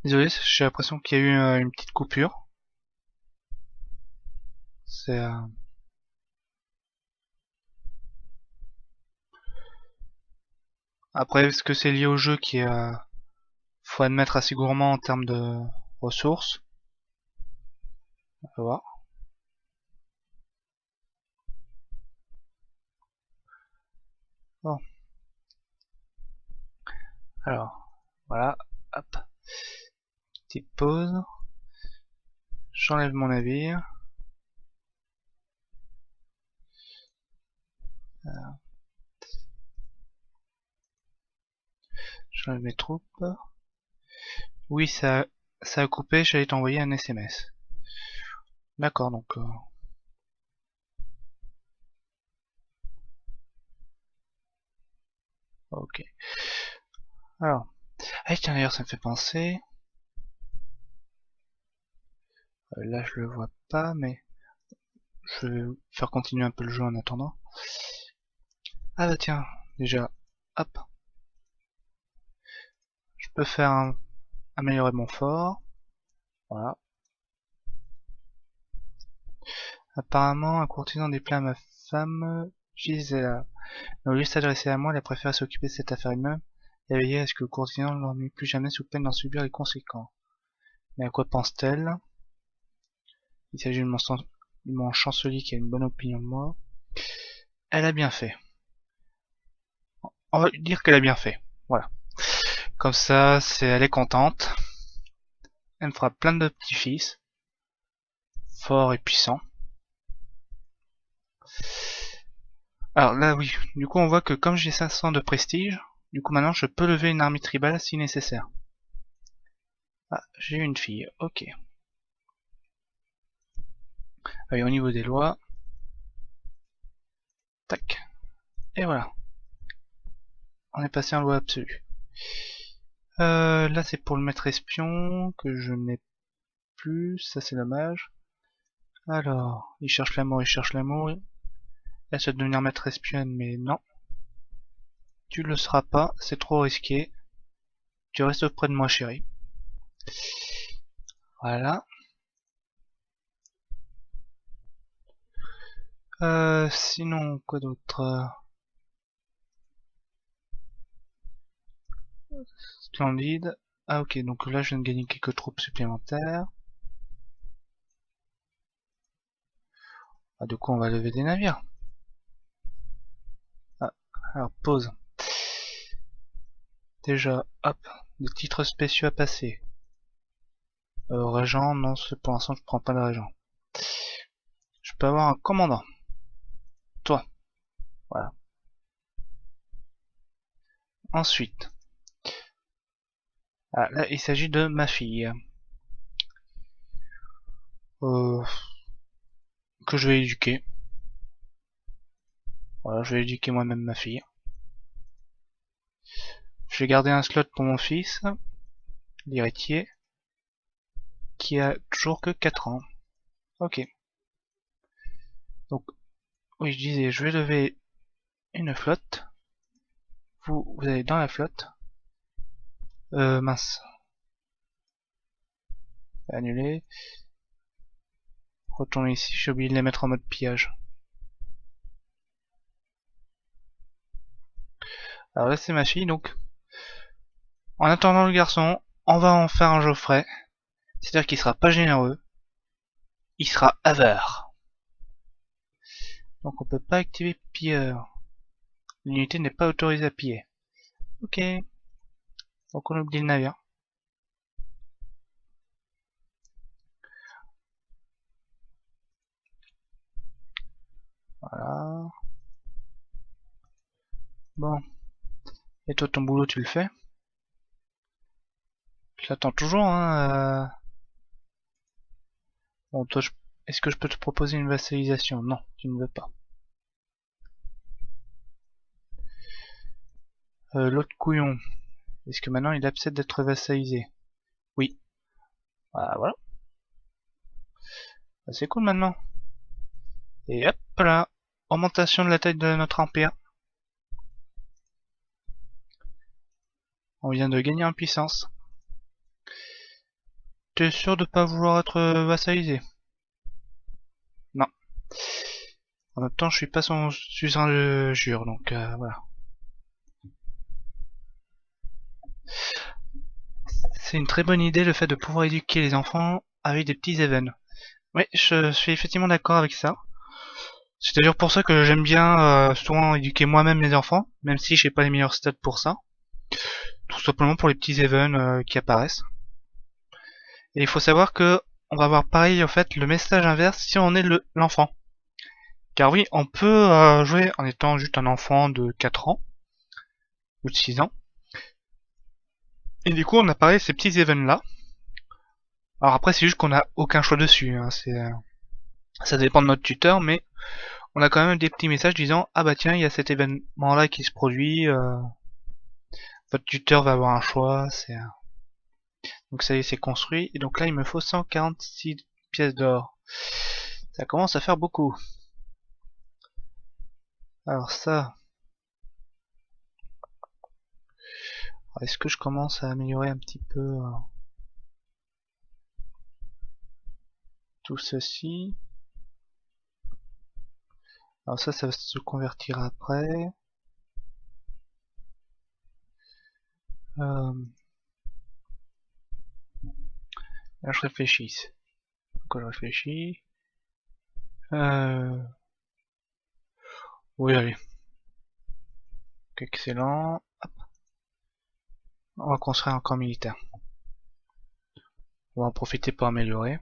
Désolé, j'ai l'impression qu'il y a eu une petite coupure. C'est Après, est-ce que c'est lié au jeu qui est, faut admettre, assez gourmand en termes de ressources? On va voir. Bon, alors, voilà, hop, petite pause. J'enlève mon navire. J'enlève mes troupes. Oui, ça a coupé, j'allais t'envoyer un SMS. D'accord, donc, ok. Alors, ah tiens, d'ailleurs, ça me fait penser. Là, je le vois pas, mais je vais faire continuer un peu le jeu en attendant. Ah bah tiens, déjà, hop, je peux faire améliorer mon fort. Voilà. Apparemment, un courtisan déplaît à ma femme, Gisela. Mais au lieu de s'adresser à moi, elle a préféré s'occuper de cette affaire elle-même et veiller à ce que le courtisan ne l'ennuie plus jamais sous peine d'en subir les conséquences. Mais à quoi pense-t-elle? Il s'agit de mon chancelier qui a une bonne opinion de moi. Elle a bien fait. On va lui dire qu'elle a bien fait. Voilà. Comme ça, elle est contente. Elle me fera plein de petits-fils, forts et puissants. Alors là, oui. Du coup, on voit que comme j'ai 500 de prestige, du coup maintenant je peux lever une armée tribale si nécessaire. Ah, j'ai une fille. Ok. Allez, au niveau des lois. Tac. Et voilà. On est passé en loi absolue. Là, c'est pour le maître espion que je n'ai plus. Ça, c'est dommage. Alors, il cherche l'amour, il cherche l'amour. Elle souhaite devenir maître espionne, mais non. Tu le seras pas, c'est trop risqué. Tu restes auprès de moi, chérie. Voilà. Sinon, quoi d'autre? Splendide. Ah ok, donc là je viens de gagner quelques troupes supplémentaires. Ah, du coup on va lever des navires. Ah, alors pause. Déjà, hop, des titres spéciaux à passer. Régent, non, pour l'instant je prends pas de régent. Je peux avoir un commandant. Toi, voilà. Ensuite, ah, là il s'agit de ma fille. Euh, que je vais éduquer. Voilà, je vais éduquer moi-même ma fille. Je vais garder un slot pour mon fils, l'héritier, qui a toujours que 4 ans. Ok. Donc, oui, je disais, je vais lever une flotte. Vous allez dans la flotte. Mince. Annuler. Retourner ici, j'ai oublié de les mettre en mode pillage. Alors là, c'est ma fille, donc. En attendant le garçon, on va en faire un Geoffrey. C'est-à-dire qu'il sera pas généreux. Il sera avare. Donc on peut pas activer pilleur. L'unité n'est pas autorisée à piller. Ok. Donc on oublie le navire. Voilà. Bon. Et toi, ton boulot, tu le fais? Je l'attends toujours, hein. Bon, toi, est-ce que je peux te proposer une vassalisation? Non, tu ne veux pas. L'autre couillon. Est-ce que maintenant il accepte d'être vassalisé? Oui. Ah, voilà. Bah, c'est cool maintenant. Et hop là. Augmentation de la taille de notre empire. On vient de gagner en puissance. T'es sûr de pas vouloir être vassalisé? Non. En même temps, je suis pas son suzerain de jure, donc voilà. C'est une très bonne idée le fait de pouvoir éduquer les enfants avec des petits événements. Oui, je suis effectivement d'accord avec ça. C'est d'ailleurs pour ça que j'aime bien souvent éduquer moi-même les enfants, même si j'ai pas les meilleurs stats pour ça. Tout simplement pour les petits événements qui apparaissent. Et il faut savoir que on va avoir pareil en fait le message inverse si on est l'enfant. Car oui, on peut jouer en étant juste un enfant de 4 ans ou de 6 ans. Et du coup, on a pareil ces petits événements là. Alors après, c'est juste qu'on n'a aucun choix dessus. Hein. Ça dépend de notre tuteur, mais on a quand même des petits messages disant ah bah tiens, il y a cet événement là qui se produit. Votre tuteur va avoir un choix. Donc ça y est, c'est construit. Et donc là, il me faut 146 pièces d'or. Ça commence à faire beaucoup. Alors ça, est-ce que je commence à améliorer un petit peu tout ceci? Alors ça va se convertir après. Euh, là, je réfléchis. Quand je réfléchis. Euh, oui, allez. Excellent. On va construire un camp militaire. On va en profiter pour améliorer.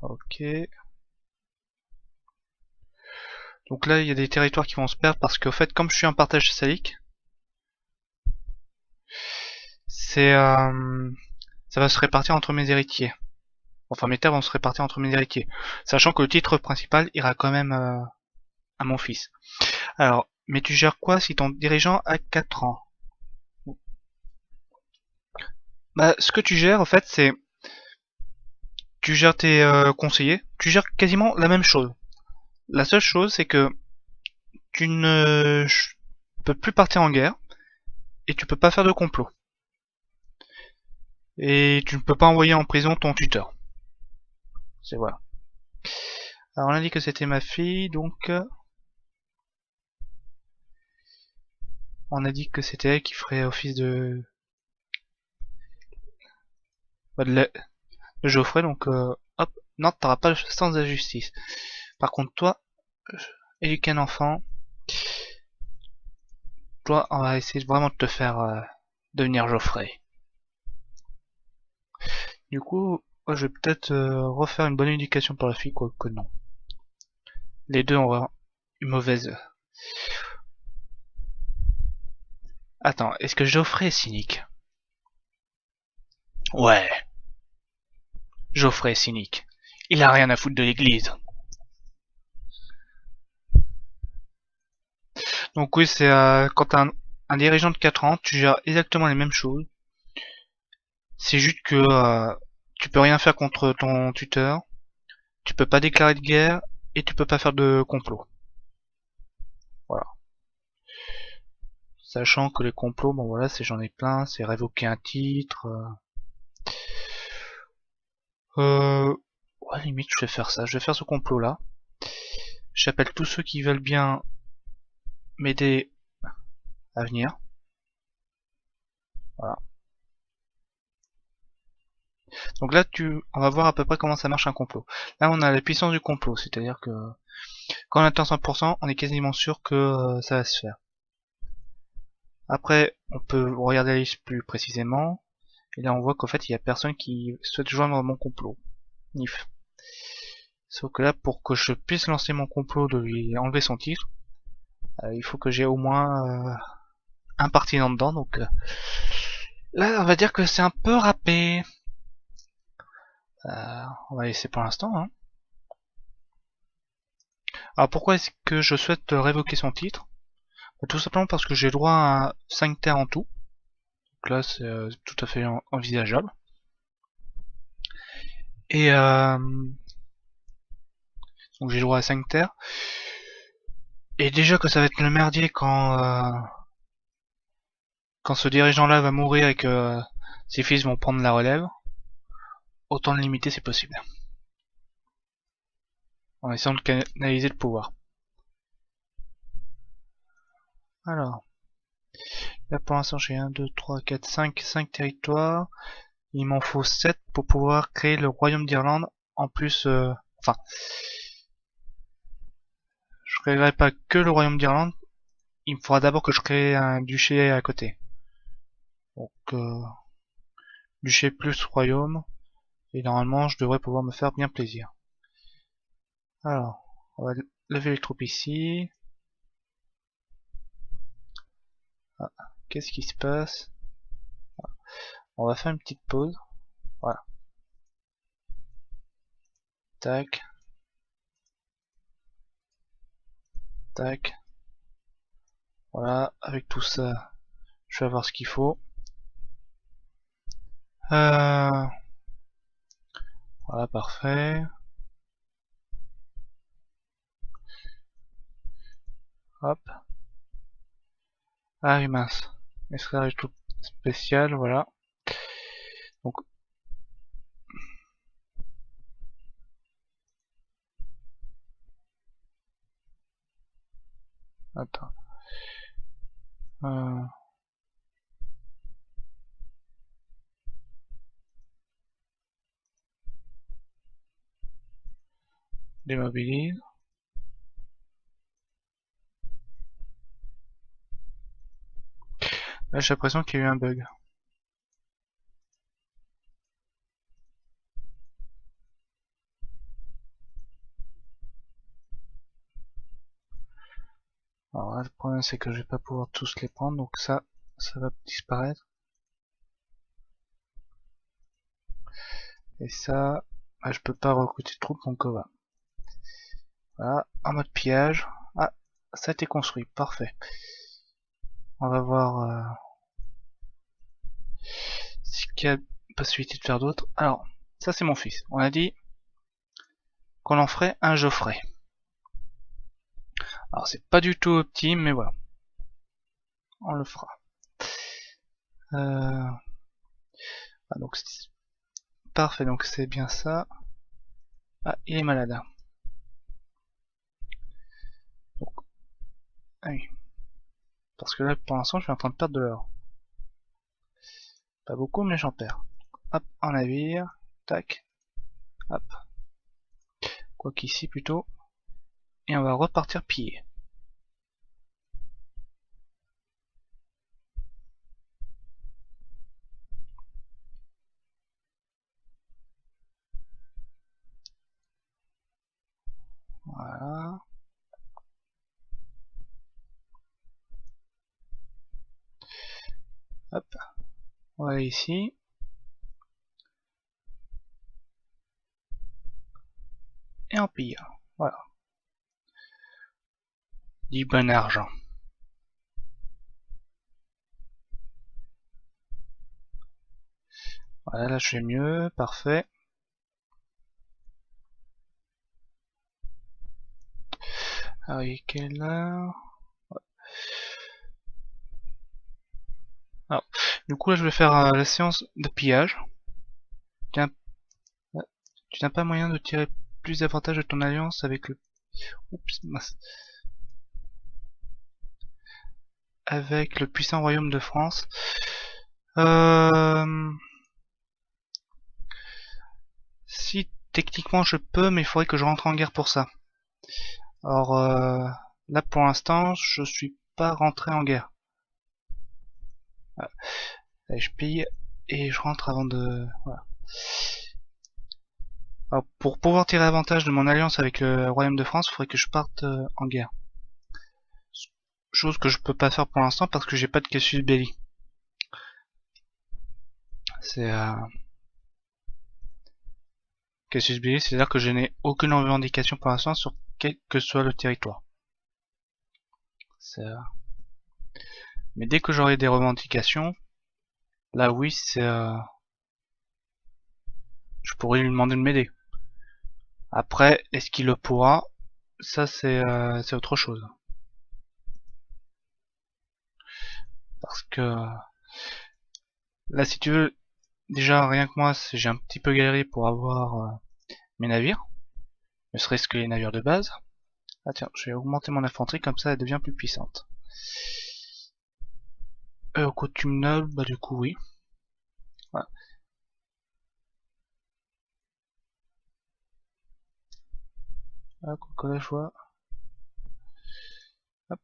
Ok. Donc là, il y a des territoires qui vont se perdre parce qu'au fait, comme je suis en partage salique, ça va se répartir entre mes héritiers. Enfin, mes terres vont se répartir entre mes héritiers. Sachant que le titre principal ira quand même à mon fils. Alors, mais tu gères quoi si ton dirigeant a 4 ans? Bah, ce que tu gères, en fait, c'est... Tu gères tes conseillers, tu gères quasiment la même chose. La seule chose, c'est que tu ne peux plus partir en guerre, et tu peux pas faire de complot. Et tu ne peux pas envoyer en prison ton tuteur. C'est voilà. Alors on a dit que c'était ma fille, donc on a dit que c'était elle qui ferait office bah, de Geoffrey, donc hop, non, t'auras pas le sens de la justice. Par contre, toi, éduquer un enfant, toi, on va essayer vraiment de te faire devenir Geoffrey. Du coup, moi, je vais peut-être refaire une bonne éducation pour la fille, quoique non. Les deux ont une mauvaise. Attends, est-ce que Geoffrey est cynique? Ouais, Geoffrey est cynique. Il a rien à foutre de l'église. Donc oui, c'est quand t'as un dirigeant de 4 ans, tu gères exactement les mêmes choses. C'est juste que tu peux rien faire contre ton tuteur, tu peux pas déclarer de guerre et tu peux pas faire de complot. Voilà. Sachant que les complots, bon voilà, j'en ai plein, c'est révoquer un titre. Ouais, limite, je vais faire ça. Je vais faire ce complot-là. J'appelle tous ceux qui veulent bien m'aider à venir. Voilà. Donc là, on va voir à peu près comment ça marche un complot. Là, on a la puissance du complot, c'est-à-dire que quand on atteint 100%, on est quasiment sûr que ça va se faire. Après, on peut regarder la liste plus précisément, et là on voit qu'en fait il y a personne qui souhaite joindre mon complot. Nif. Sauf que là, pour que je puisse lancer mon complot de lui enlever son titre, il faut que j'ai au moins un partisan dedans, donc là on va dire que c'est un peu râpé. On va laisser pour l'instant. Hein. Alors pourquoi est-ce que je souhaite révoquer son titre? Tout simplement parce que j'ai droit à 5 terres en tout. Donc là c'est tout à fait envisageable. Et donc j'ai droit à 5 terres. Et déjà que ça va être le merdier quand quand ce dirigeant-là va mourir et que ses fils vont prendre la relève, autant le limiter c'est possible. En essayant de canaliser le pouvoir. Alors, là pour l'instant j'ai 1, 2, 3, 4, 5 territoires. Il m'en faut 7 pour pouvoir créer le royaume d'Irlande. En plus, enfin, je créerai pas que le royaume d'Irlande. Il me faudra d'abord que je crée un duché à côté. Donc, duché plus royaume. Et normalement, je devrais pouvoir me faire bien plaisir. Alors, on va lever les troupes ici. Ah, qu'est-ce qui se passe? On va faire une petite pause. Voilà. Tac. Tac. Voilà, avec tout ça, je vais avoir ce qu'il faut. Voilà, parfait. Hop. Ah oui, mince. Esclavage tout spécial, voilà. Donc, attends. Démobilise. Là, j'ai l'impression qu'il y a eu un bug. Alors là, le problème, c'est que je vais pas pouvoir tous les prendre, donc ça va disparaître. Et ça, bah, je peux pas recruter de troupes, donc voilà. Voilà, en mode pillage. Ah, ça a été construit, parfait. On va voir ce qu'il y a possibilité de faire d'autre. Alors, ça c'est mon fils. On a dit qu'on en ferait un Geoffrey. Alors c'est pas du tout optime, mais voilà. On le fera. Ah, donc parfait, donc c'est bien ça. Ah, il est malade. Donc, ah oui. Parce que là, pour l'instant, je suis en train de perdre de l'or. Pas beaucoup, mais j'en perds. Hop, en navire. Tac. Hop. Quoi qu'ici plutôt. Et on va repartir piller. Voilà. Hop. On va aller ici. Et on pille. Voilà. Du bon argent. Voilà, là je fais mieux. Parfait. Ah oui, quelle heure? Alors, du coup là je vais faire la séance de pillage. Tiens, tu n'as pas moyen de tirer plus d'avantages de ton alliance avec le... Oups, mince. Avec le puissant royaume de France. Si techniquement je peux, mais il faudrait que je rentre en guerre pour ça. Alors là pour l'instant je suis pas rentré en guerre. Voilà. Allez, je pille et je rentre avant de... Voilà. Alors, pour pouvoir tirer avantage de mon alliance avec le royaume de France, il faudrait que je parte en guerre. Chose que je peux pas faire pour l'instant parce que j'ai pas de casus belli. C'est casus belli, c'est-à-dire que je n'ai aucune revendication pour l'instant sur quel que soit le territoire. Mais dès que j'aurai des revendications, là oui, je pourrais lui demander de m'aider. Après, est-ce qu'il le pourra? Ça c'est autre chose. Parce que Là, si tu veux, déjà rien que moi, j'ai un petit peu galéré pour avoir mes navires, ne serait-ce que les navires de base. Ah tiens, je vais augmenter mon infanterie, comme ça elle devient plus puissante. Coutume noble, bah du coup oui. Voilà. Ah, quoi là je vois. Hop.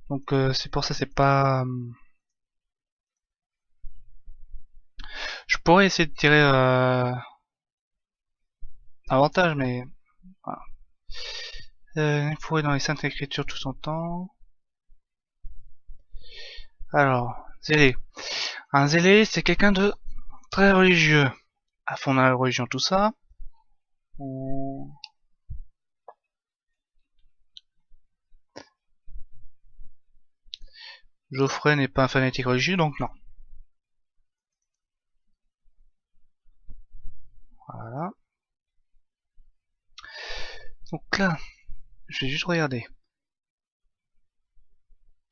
Donc c'est pour ça, c'est pas... Je pourrais essayer de tirer avantage, mais... Voilà. Il faudrait dans les saintes écritures tout son temps. Alors, zélé. Un zélé, c'est quelqu'un de très religieux. À fond dans la religion, tout ça. Geoffrey n'est pas un fanatique religieux, donc non. Voilà. Donc là, je vais juste regarder.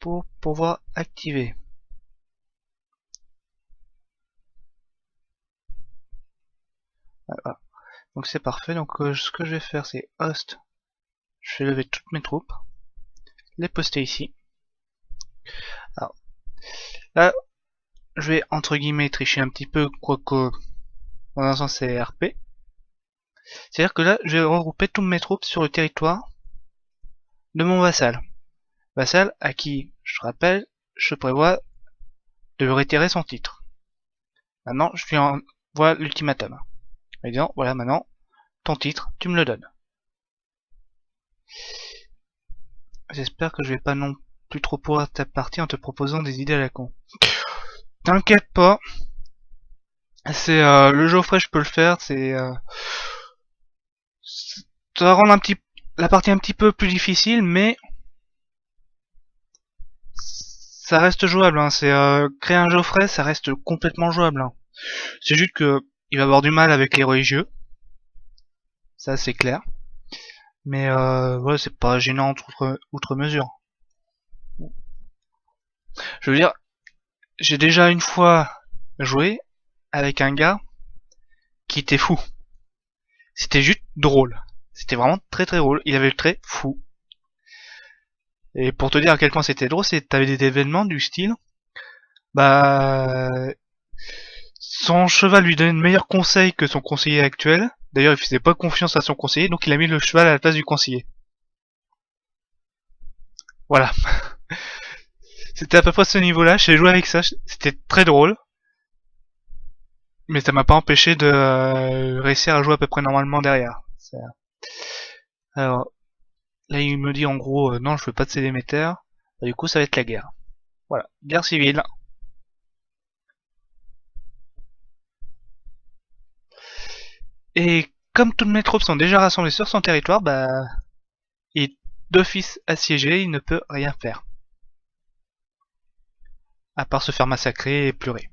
Pour pouvoir activer. Voilà. Donc c'est parfait. Donc ce que je vais faire, c'est host. Je vais lever toutes mes troupes. Les poster ici. Alors, là, je vais entre guillemets tricher un petit peu, quoique dans un sens c'est RP. C'est-à-dire que là, je vais regrouper toutes mes troupes sur le territoire de mon vassal. Vassal à qui, je rappelle, je prévois de retirer son titre. Maintenant, je lui envoie l'ultimatum. En disant, voilà, maintenant, ton titre, tu me le donnes. J'espère que je vais pas non plus trop pourrir ta partie en te proposant des idées à la con. T'inquiète pas, c'est le Geoffrey, je peux le faire, ça va rendre la partie un petit peu plus difficile, mais ça reste jouable. Hein. C'est créer un Geoffrey, ça reste complètement jouable. Hein. C'est juste que il va avoir du mal avec les religieux, ça c'est clair. Mais ouais, c'est pas gênant outre mesure. Je veux dire, j'ai déjà une fois joué avec un gars qui était fou. C'était juste drôle. C'était vraiment très très drôle. Il avait le trait fou. Et pour te dire à quel point c'était drôle, c'est t'avais des événements du style, bah, son cheval lui donnait de meilleurs conseils que son conseiller actuel. D'ailleurs, il faisait pas confiance à son conseiller, donc il a mis le cheval à la place du conseiller. Voilà. C'était à peu près ce niveau-là. J'ai joué avec ça. C'était très drôle. Mais ça m'a pas empêché de réussir à jouer à peu près normalement derrière. Alors, là, il me dit en gros, non, je veux pas de céder mes terres. Bah, du coup, ça va être la guerre. Voilà. Guerre civile. Et comme toutes mes troupes sont déjà rassemblées sur son territoire, bah, il est d'office assiégé, il ne peut rien faire. À part se faire massacrer et pleurer.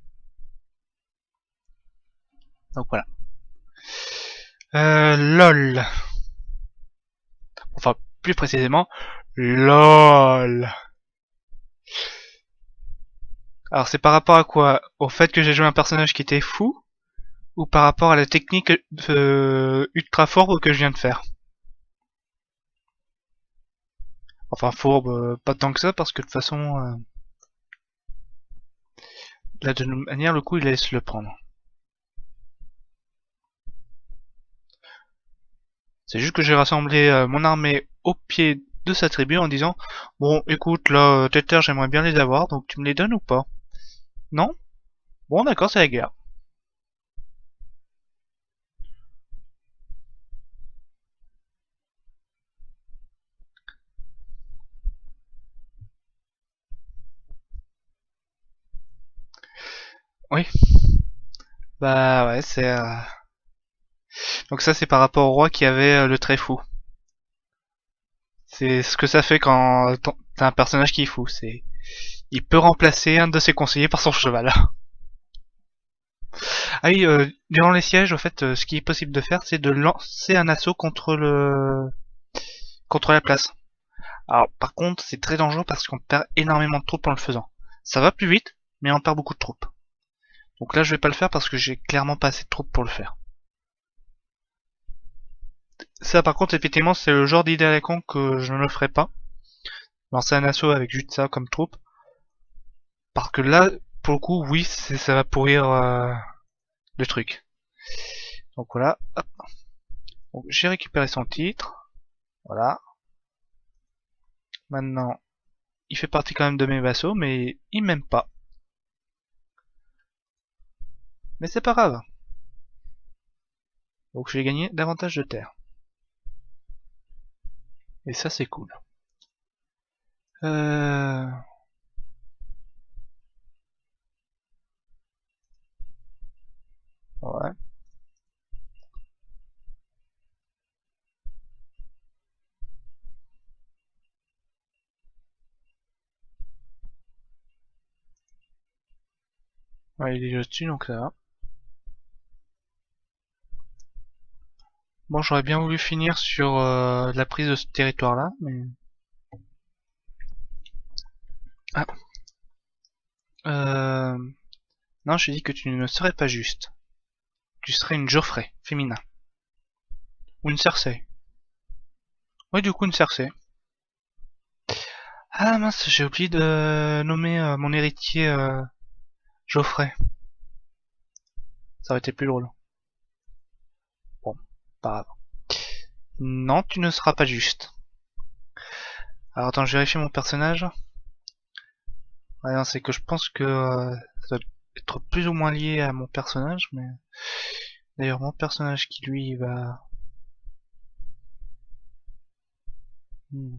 Donc voilà. LOL. Enfin, plus précisément, LOL. Alors c'est par rapport à quoi? Au fait que j'ai joué un personnage qui était fou? Ou par rapport à la technique ultra fourbe que je viens de faire? Enfin fourbe, pas tant que ça, parce que de toute façon, là de toute manière, le coup il laisse le prendre. C'est juste que j'ai rassemblé mon armée au pied de sa tribu en disant, bon écoute là, tes terres j'aimerais bien les avoir, donc tu me les donnes ou pas? Non? Bon d'accord, c'est la guerre. Oui. Bah ouais, c'est... Donc ça c'est par rapport au roi qui avait le trait fou. C'est ce que ça fait quand t'as un personnage qui est fou. C'est, il peut remplacer un de ses conseillers par son cheval. Ah oui, durant les sièges, au fait, ce qui est possible de faire, c'est de lancer un assaut contre la place. Alors par contre, c'est très dangereux parce qu'on perd énormément de troupes en le faisant. Ça va plus vite, mais on perd beaucoup de troupes. Donc là je vais pas le faire parce que j'ai clairement pas assez de troupes pour le faire. Ça par contre effectivement c'est le genre d'idée à la con que je ne le ferai pas. Lancer un assaut avec juste ça comme troupe. Parce que là, pour le coup, oui, ça va pourrir le truc. Donc voilà, hop. Donc j'ai récupéré son titre. Voilà. Maintenant, il fait partie quand même de mes vassaux, mais il m'aime pas. Mais c'est pas grave. Donc j'ai gagné davantage de terre. Et ça c'est cool. Euh... Ouais. Ouais, il est déjà dessus, donc ça va. Bon, j'aurais bien voulu finir sur la prise de ce territoire-là, mais... Ah. Euh... Non, je dis que tu ne serais pas juste. Tu serais une Geoffrey, féminin. Ou une Cersei. Ouais, du coup, une Cersei. Ah mince, j'ai oublié de nommer mon héritier Geoffrey. Ça aurait été plus drôle. Bon, pas grave. Non, tu ne seras pas juste. Alors attends, je vérifie mon personnage. Ouais, non, c'est que je pense que ça doit être plus ou moins lié à mon personnage, mais... D'ailleurs, mon personnage qui lui va... Hmm.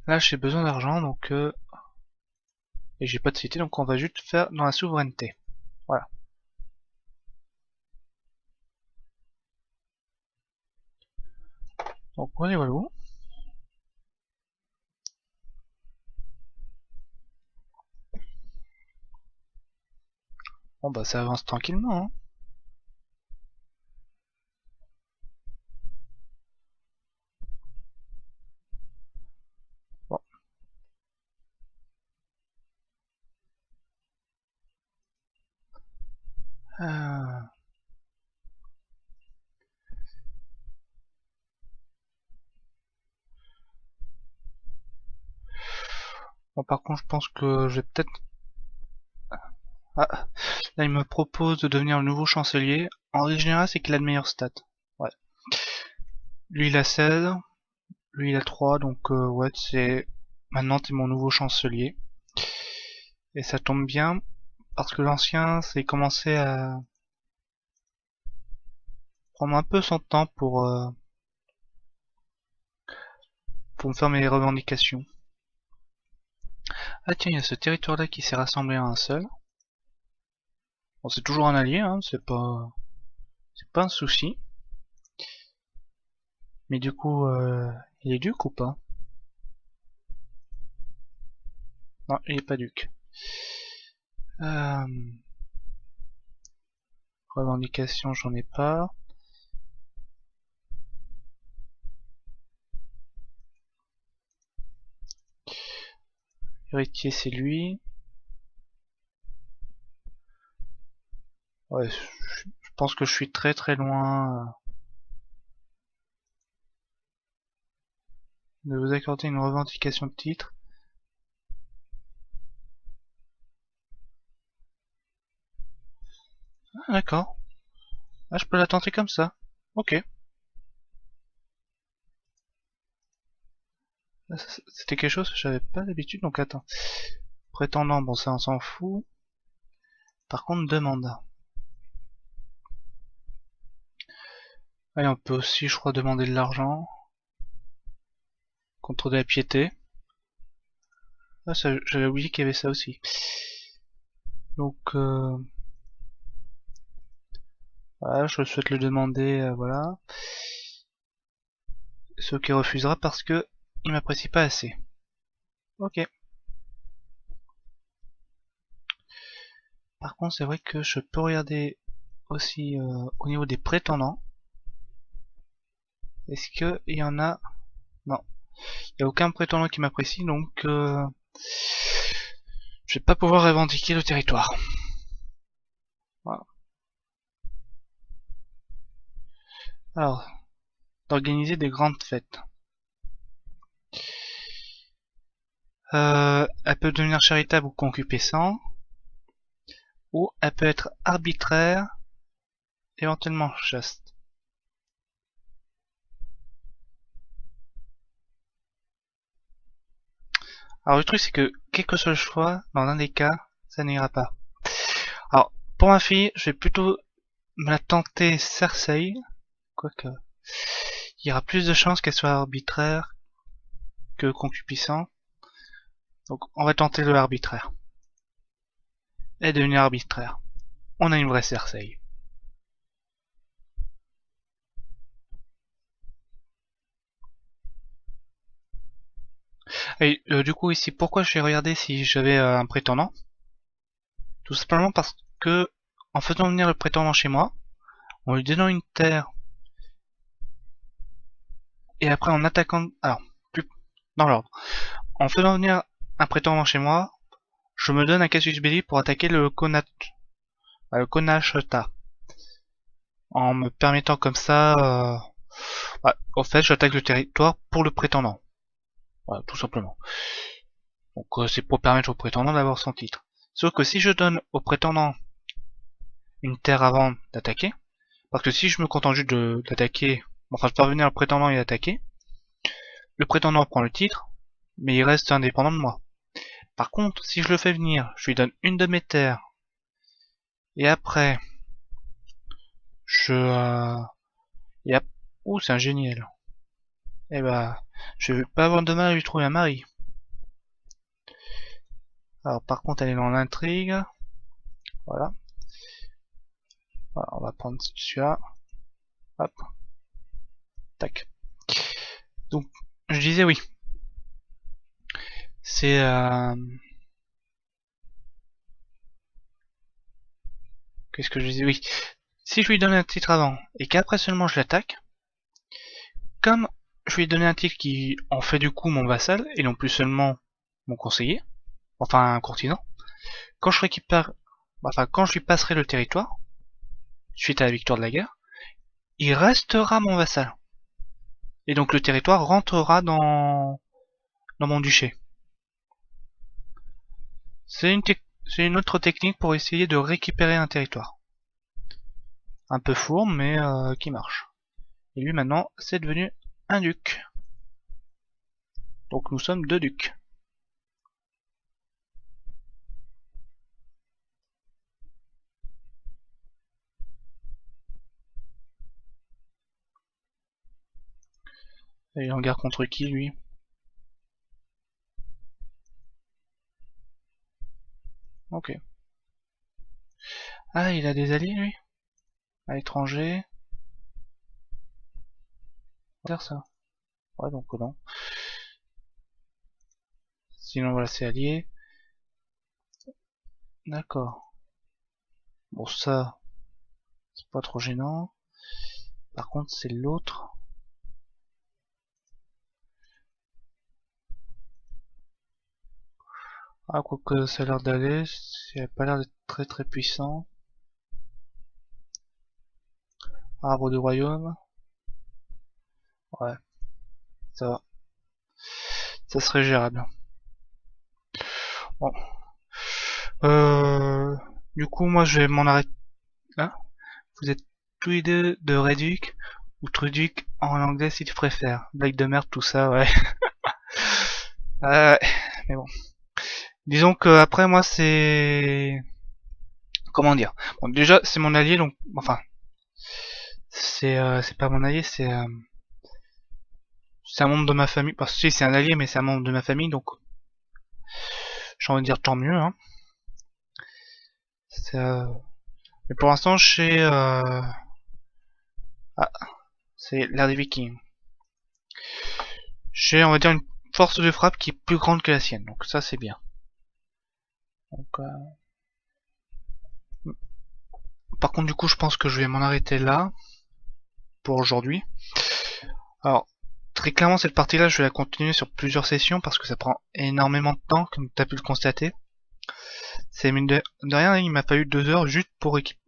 Là, j'ai besoin d'argent, donc... Et j'ai pas de cité, donc on va juste faire dans la souveraineté. Voilà. Donc voilà, voilà. Bon bah ça avance tranquillement, hein. Bon. Euh... Bon, par contre, je pense que je vais peut-être... Ah, là, il me propose de devenir le nouveau chancelier. En règle générale, c'est qu'il a de meilleures stats. Ouais. Lui, il a 16. Lui, il a 3. Donc, ouais, c'est... Maintenant, t'es mon nouveau chancelier. Et ça tombe bien, parce que l'ancien, c'est commencé à prendre un peu son temps pour me faire mes revendications. Ah tiens, il y a ce territoire-là qui s'est rassemblé à un seul. Bon, c'est toujours un allié, hein, c'est pas un souci. Mais du coup, il est duc ou pas? Non, il est pas duc. Euh, revendication, j'en ai pas. Héritier, c'est lui. Ouais, je pense que je suis très très loin de vous accorder une revendication de titre. Ah, d'accord. Ah, je peux la tenter comme ça. Ok. C'était quelque chose que j'avais pas d'habitude, donc attends. Prétendant, bon ça on s'en fout. Par contre, demande. Allez, on peut aussi, je crois, demander de l'argent. Contre de la piété. Ah, j'avais oublié qu'il y avait ça aussi. Donc, voilà, je souhaite le demander, voilà. Ce qui refusera parce que il m'apprécie pas assez. Ok. Par contre, c'est vrai que je peux regarder aussi au niveau des prétendants. Est-ce que il y en a? Non. Il n'y a aucun prétendant qui m'apprécie, donc je vais pas pouvoir revendiquer le territoire. Voilà. Alors, d'organiser des grandes fêtes. Elle peut devenir charitable ou concupiscent, ou elle peut être arbitraire, éventuellement chaste. Alors le truc c'est que, quel que soit le choix, dans l'un des cas, ça n'ira pas. Alors, pour ma fille, je vais plutôt me la tenter Cersei, quoique il y aura plus de chances qu'elle soit arbitraire que concupiscent. Donc on va tenter le arbitraire. Et devenir arbitraire. On a une vraie Cersei. Et du coup ici, pourquoi j'ai regardé si j'avais un prétendant? Tout simplement parce que, en faisant venir le prétendant chez moi, en lui donnant une terre, et après en attaquant... Alors, plus dans l'ordre. En faisant venir un prétendant chez moi, je me donne un casus belli pour attaquer le Konachta. En me permettant comme ça... au fait, j'attaque le territoire pour le prétendant. Voilà, tout simplement. Donc c'est pour permettre au prétendant d'avoir son titre. Sauf que si je donne au prétendant une terre avant d'attaquer, parce que si je me contente juste d'attaquer, enfin de parvenir le prétendant et d'attaquer, le prétendant prend le titre, mais il reste indépendant de moi. Par contre, si je le fais venir, je lui donne une de mes terres, et après, ouh, c'est un génial. Et bah, je vais pas avoir de mal à lui trouver un mari. Alors par contre, elle est dans l'intrigue. Voilà. Voilà, on va prendre celui-là. Hop. Tac. Donc, je disais oui. C'est... Qu'est-ce que je disais? Oui. Si je lui donne un titre avant, et qu'après seulement je l'attaque, comme je lui ai donné un titre qui en fait du coup mon vassal, et non plus seulement mon conseiller, enfin un courtisan, quand je récupère... Enfin, quand je lui passerai le territoire, suite à la victoire de la guerre, il restera mon vassal. Et donc le territoire rentrera dans mon duché. C'est une autre technique pour essayer de récupérer un territoire. Un peu fourbe, mais qui marche. Et lui maintenant, c'est devenu un duc. Donc nous sommes deux ducs. Et il est en guerre contre qui, lui? Ok. Ah, il a des alliés, lui? À l'étranger? On va dire ça. Ouais, donc non. Sinon, voilà, c'est allié. D'accord. Bon, ça, c'est pas trop gênant. Par contre, c'est l'autre. Ah, quoique ça a l'air d'aller, ça a pas l'air d'être très très puissant. Arbre du royaume. Ouais, ça va. Ça serait gérable. Bon. Du coup, moi, je vais m'en arrêter là. Vous êtes tous les deux de Réduc ou Truduc en anglais si tu préfères. Blague de merde, tout ça, ouais. Mais bon. Disons que après moi c'est... Comment dire? Bon, déjà c'est mon allié donc... Enfin... C'est pas mon allié, c'est un membre de ma famille. Parce que si c'est un allié mais c'est un membre de ma famille donc... J'ai envie de dire tant mieux, hein. Mais pour l'instant Ah, c'est l'ère des Vikings. J'ai, on va dire, une force de frappe qui est plus grande que la sienne, donc ça c'est bien. Donc, par contre, du coup, je pense que je vais m'en arrêter là pour aujourd'hui. Alors, très clairement, cette partie-là, je vais la continuer sur plusieurs sessions parce que ça prend énormément de temps, comme tu as pu le constater. C'est mine de rien, il m'a fallu 2 heures juste pour équiper.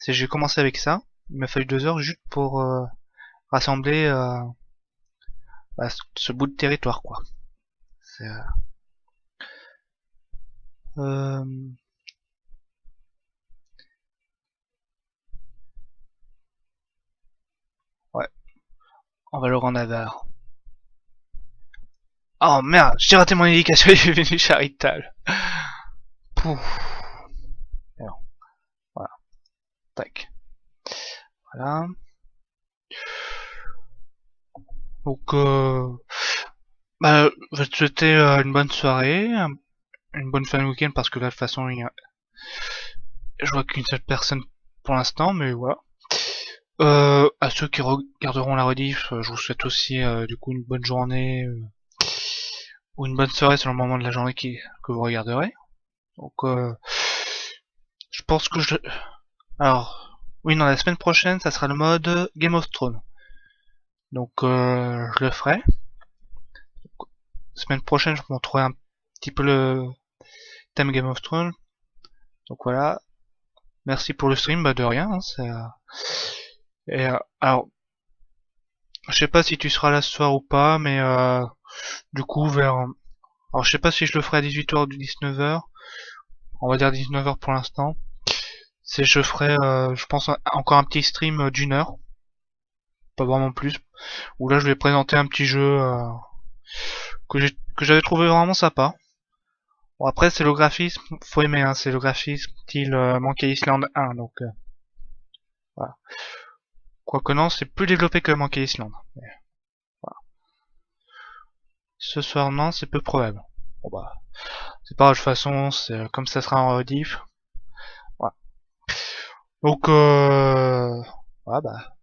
J'ai commencé avec ça, il m'a fallu 2 heures juste pour rassembler bah, ce bout de territoire, quoi. C'est, euh, ouais, on va le rendre avare. Oh merde, j'ai raté mon éducation devenue charitable. Pouf. Alors, voilà, tac. Voilà. Donc, bah, je vais te souhaiter une bonne soirée, une bonne fin de week-end parce que là, de toute façon, je vois qu'une seule personne pour l'instant, mais voilà. À ceux qui regarderont la rediff, je vous souhaite aussi du coup une bonne journée ou une bonne soirée selon le moment de la journée que vous regarderez. Donc, je pense que alors, oui, non, la semaine prochaine, ça sera le mode Game of Thrones. Donc, je le ferai. Semaine prochaine, je vous montrerai un petit peu le thème Game of Thrones. Donc voilà. Merci pour le stream, bah de rien. Hein, et alors, je sais pas si tu seras là ce soir ou pas, mais du coup vers. Alors je sais pas si je le ferai à 18h ou 19h. On va dire 19h pour l'instant. Je ferai, je pense, encore un petit stream d'1 heure. Pas vraiment plus. Où là je vais présenter un petit jeu que j'avais trouvé vraiment sympa. Bon après c'est le graphisme, faut aimer, hein, c'est le graphisme style Monkey Island 1, donc voilà. Quoique non, c'est plus développé que Monkey Island. Mais, voilà. Ce soir non, c'est peu probable. Bon bah, c'est pas grave, de toute façon, comme ça sera en rediff. Voilà. Donc voilà, bah,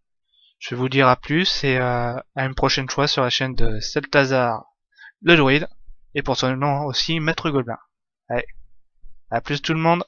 je vais vous dire à plus et à une prochaine fois sur la chaîne de Celtazar le druide et pour son nom aussi Maître Gobelin. Allez, à plus tout le monde.